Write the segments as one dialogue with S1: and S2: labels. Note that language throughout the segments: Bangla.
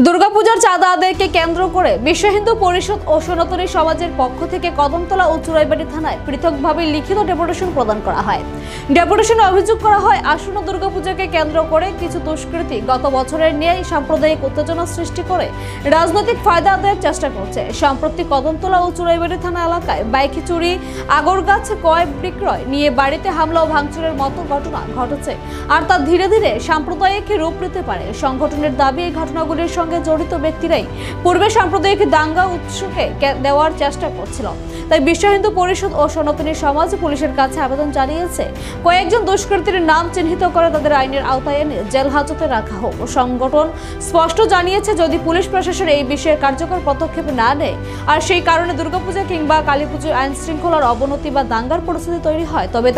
S1: দুর্গাপূজার চাঁদা আদায়কে কেন্দ্র করে বিশ্ব হিন্দু পরিষদ ও সনাতনী সমাজের পক্ষ থেকে কদমতলা ও চুরাইবাড়ি থানায় পৃথকভাবে লিখিত ডেপুটেশন প্রদান করা হয়। ডেপুটেশনে অভিযোগ করা হয়, আসন্ন দুর্গাপূজাকে কেন্দ্র করে কিছু দুষ্কৃতী গত বছরের ন্যায় সাম্প্রদায়িক উত্তেজনা সৃষ্টি করে রাজনৈতিক ফায়দা আদায়ের চেষ্টা করছে। সম্প্রতি কদমতলা ও চুরাইবাড়ি থানা এলাকায় বাইক চুরি, আগরগাছ ক্রয় বিক্রয় নিয়ে বাড়িতে হামলা ও ভাঙচুরের মতো ঘটনা ঘটেছে, আর তা ধীরে ধীরে সাম্প্রদায়িক রূপ নিতে পারে। সংগঠনের দাবি, এই ঘটনাগুলির সঙ্গে জড়িত ব্যক্তিরাই পূর্বে সাম্প্রদায়িক দাঙ্গা উৎসকে দেওয়ার চেষ্টা করছিল। তাই বিশ্ব হিন্দু পরিষদ ও সনাতনী সমাজ পুলিশের কাছে আবেদন জানিয়েছে, কয়েকজন দুষ্কৃতীর নাম চিহ্নিত করে তাদের আইনের আওতায় এনে জেল হাজতে রাখা হোক। সংগঠন স্পষ্ট জানিয়েছে, যদি পুলিশ প্রশাসন এই বিষয়ে কার্যকর পদক্ষেপ না নেয় আর সেই কারণে দুর্গাপূজা কিংবা কালীপুজোর আইন শৃঙ্খলার অবনতি বা দাঙ্গার পরিস্থিতি তৈরি হয়, তবে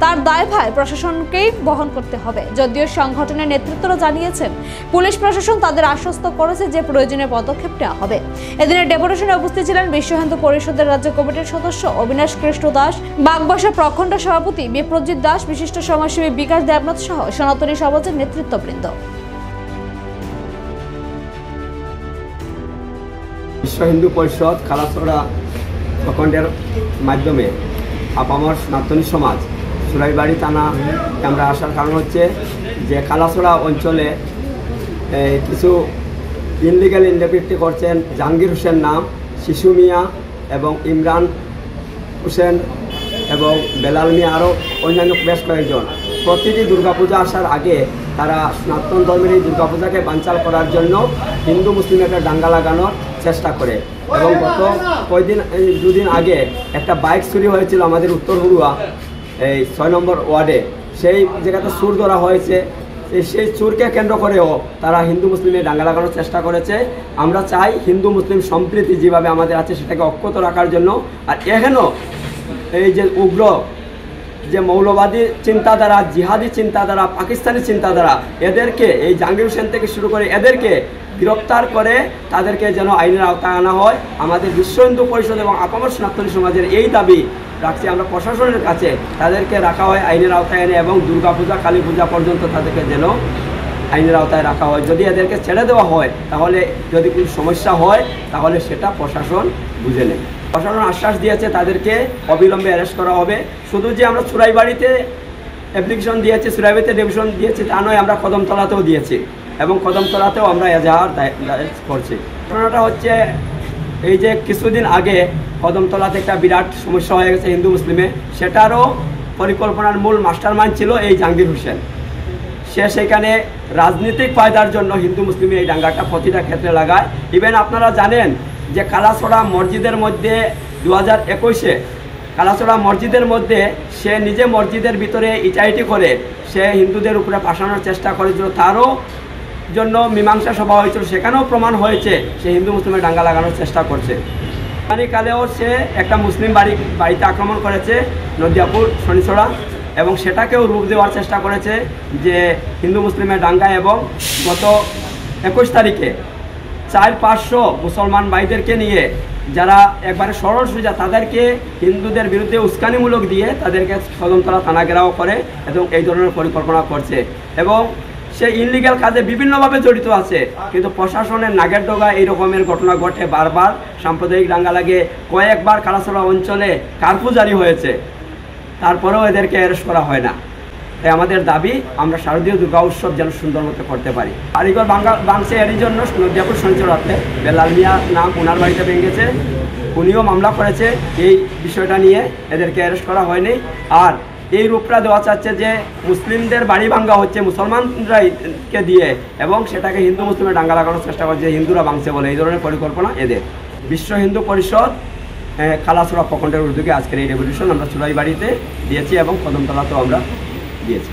S1: তার দায়ভার প্রশাসনকেই বহন করতে হবে। যদিও সংগঠনের নেতৃত্বরা জানিয়েছেন, পুলিশ প্রশাসন তাদের আশ্বস্ত করেছে যে প্রয়োজনীয় পদক্ষেপ নেওয়া হবে। এদিনের ডেপুটেশনে উপস্থিত ছিলেন বিশ্ব হিন্দু পরিষদের রাজ্য কমিটির সদস্য অবিনাশ কৃষ্ণ দাস, বাগবাসা প্রখণ্ড সভাপতি বিপ্রজিৎ দাস, বিশিষ্ট সমাজসেবী বিকাশ দেবনাথ সহ সনাতনী সমাজের নেতৃত্ববৃন্দ।
S2: বিশ্ব হিন্দু পরিষদ খালাছড়া প্রখণ্ডের মাধ্যমে আপামর সনাতনী সমাজ চুরাইবাড়ি থানা আমরা আসার কারণ হচ্ছে যে খালাছড়া অঞ্চলে কিছু ইনলিগাল ইন্টারপ্রিটি করছেন জাহাঙ্গীর হোসেন নাম, শিশু মিয়া এবং ইমরান হোসেন এবং বেলাল মিয়া, আরও অন্যান্য বেশ কয়েকজন প্রতিটি দুর্গাপূজা আসার আগে তারা সনাতন ধর্মের এই দুর্গাপূজাকে বানচাল করার জন্য হিন্দু মুসলিম একটা দাঙ্গা লাগানোর চেষ্টা করে। এবং গত দুদিন আগে একটা বাইক চুরি হয়েছিল আমাদের উত্তর হুড়ুয়া এই 6 নম্বর ওয়ার্ডে। সেই জায়গাতে চুর ধরা হয়েছে। সেই চুরকে কেন্দ্র করেও তারা হিন্দু মুসলিমে দাঙ্গা লাগানোর চেষ্টা করেছে। আমরা চাই হিন্দু মুসলিম সম্প্রীতি যেভাবে আমাদের আছে সেটাকে অক্ষত রাখার জন্য। আর এখানেও এই যে উগ্র যে মৌলবাদী চিন্তাধারা, জিহাদি চিন্তাধারা, পাকিস্তানি চিন্তাধারা, এদেরকে এই জাহাঙ্গীর হোসেন থেকে শুরু করে এদেরকে গ্রেপ্তার করে তাদেরকে যেন আইনের আওতায় আনা হয়। আমাদের বিশ্ব হিন্দু পরিষদ এবং আপামর সনাতনী সমাজের এই দাবি রাখছি আমরা প্রশাসনের কাছে, তাদেরকে রাখা হয় আইনের আওতায় এনে এবং দুর্গাপূজা কালী পূজা পর্যন্ত তাদেরকে যেন আইনের আওতায় রাখা হয়। যদি এদেরকে ছেড়ে দেওয়া হয় তাহলে যদি কোনো সমস্যা হয় তাহলে সেটা প্রশাসন বুঝে নেয়। প্রশাসন আশ্বাস দিয়েছে তাদেরকে অবিলম্বে অ্যারেস্ট করা হবে। শুধু যে আমরা চুরাইবাড়িতে অ্যাপ্লিকেশন দিয়েছি, চুরাইবাড়িতে ডেপুটেশন দিয়েছি তা নয়, আমরা কদমতলাতেও দিয়েছি এবং কদমতলাতেও আমরা এজাহার দায়ের করছি। ঘটনাটা হচ্ছে এই যে কিছুদিন আগে কদমতলাতে একটা বিরাট সমস্যা হয়ে গেছে হিন্দু মুসলিমে, সেটারও পরিকল্পনার মূল মাস্টারমাইন্ড ছিল এই জাহাঙ্গীর হোসেন। সে সেখানে রাজনৈতিক ফায়দার জন্য হিন্দু মুসলিমে এই দাঙ্গাটা প্রতিটা ক্ষেত্রে লাগায়। ইভেন আপনারা জানেন যে কালাছড়া মসজিদের মধ্যে 2021-এ কালাছড়া মসজিদের মধ্যে সে নিজে মসজিদের ভিতরে ইটাইটি করে সে হিন্দুদের উপরে পাঠানোর চেষ্টা করেছিল, তারও জন্য মীমাংসা সভা হয়েছিল। সেখানেও প্রমাণ হয়েছে সে হিন্দু মুসলিমের দাঙ্গা লাগানোর চেষ্টা করছে। কালেও সে একটা মুসলিম বাড়িতে আক্রমণ করেছে নদিয়াপুর শনিছড়া, এবং সেটাকেও রূপ দেওয়ার চেষ্টা করেছে যে হিন্দু মুসলিমের দাঙ্গা। এবং গত 21 তারিখে 400-500 মুসলমান ভাইদেরকে নিয়ে যারা একবারে সরল সোজা তাদেরকে হিন্দুদের বিরুদ্ধে উস্কানিমূলক দিয়ে তাদেরকে কদমতলা থানা ঘেরাও করে এবং এই ধরনের পরিকল্পনা করছে। এবং সে ইনলিগাল কাজে বিভিন্নভাবে জড়িত আছে, কিন্তু প্রশাসনের নাগের ডগা এই রকমের ঘটনা ঘটে। বারবার সাম্প্রদায়িক দাঙ্গা লাগে, কয়েকবার কালাছড়া অঞ্চলে কারফিউ জারি হয়েছে, তারপরেও এদেরকে অ্যারেস্ট করা হয় না। তাই আমাদের দাবি আমরা শারদীয় দুর্গা উৎসব যেন সুন্দর মতো করতে পারি। কারিগর বাংছে এরই জন্য নদিয়াপুর শনিচড়াতে বেলাল মিয়া নাম ওনার বাড়িতে ভেঙেছে, উনিও মামলা করেছে এই বিষয়টা নিয়ে, এদেরকে অ্যারেস্ট করা হয়নি। আর এই রূপটা দেওয়া চাচ্ছে যে মুসলিমদের বাড়ি ভাঙ্গা হচ্ছে মুসলমানরাকে দিয়ে, এবং সেটাকে হিন্দু মুসলিমের দাঙ্গা লাগানোর চেষ্টা করছে, হিন্দুরা ভাঙছে বলে। এই ধরনের পরিকল্পনা এদের। বিশ্ব হিন্দু পরিষদ খালাছড়া প্রখণ্ডের উদ্যোগে আজকের এই ডেপুটেশন আমরা চুরাইবাড়িতে দিয়েছি এবং কদমতলাতেও আমরা দিয়েছি।